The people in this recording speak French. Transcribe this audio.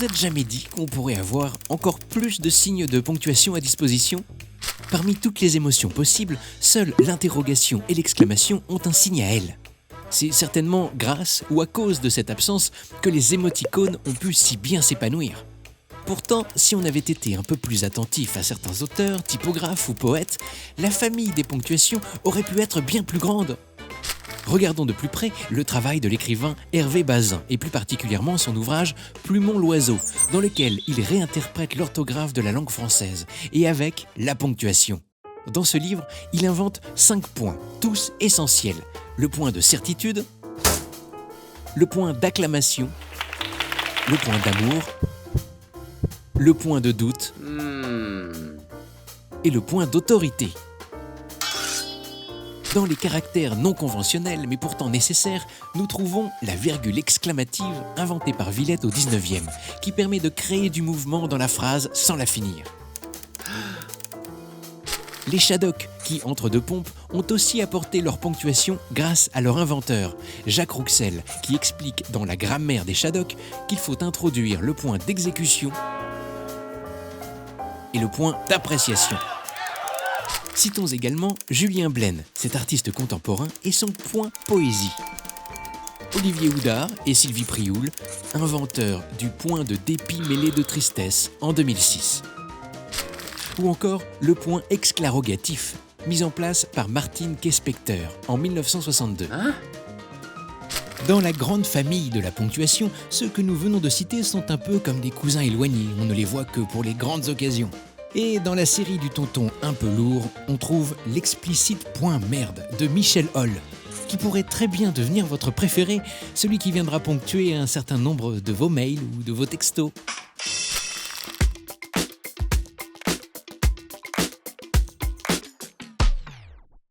vous êtes jamais dit qu'on pourrait avoir encore plus de signes de ponctuation à disposition ? Parmi toutes les émotions possibles, seules l'interrogation et l'exclamation ont un signe à elles. C'est certainement grâce ou à cause de cette absence que les émoticônes ont pu si bien s'épanouir. Pourtant, si on avait été un peu plus attentif à certains auteurs, typographes ou poètes, la famille des ponctuations aurait pu être bien plus grande. Regardons de plus près le travail de l'écrivain Hervé Bazin, et plus particulièrement son ouvrage Plumon l'oiseau, dans lequel il réinterprète l'orthographe de la langue française, et avec la ponctuation. Dans ce livre, il invente 5 points, tous essentiels. Le point de certitude, le point d'acclamation, le point d'amour, le point de doute et le point d'autorité. Dans les caractères non conventionnels mais pourtant nécessaires, nous trouvons la virgule exclamative inventée par Villette au 19e, qui permet de créer du mouvement dans la phrase sans la finir. Les Shadocks, qui, entre deux pompes, ont aussi apporté leur ponctuation grâce à leur inventeur, Jacques Rouxel, qui explique dans la grammaire des Shadocks qu'il faut introduire le point d'exécution et le point d'appréciation. Citons également Julien Blaine, cet artiste contemporain, et son point poésie. Olivier Houdard et Sylvie Prioul, inventeurs du point de dépit mêlé de tristesse en 2006. Ou encore le point exclarogatif, mis en place par Martin Kespecter en 1962. Dans la grande famille de la ponctuation, ceux que nous venons de citer sont un peu comme des cousins éloignés, on ne les voit que pour les grandes occasions. Et dans la série du tonton un peu lourd, on trouve l'explicite point merde de Michel Holl, qui pourrait très bien devenir votre préféré, celui qui viendra ponctuer un certain nombre de vos mails ou de vos textos.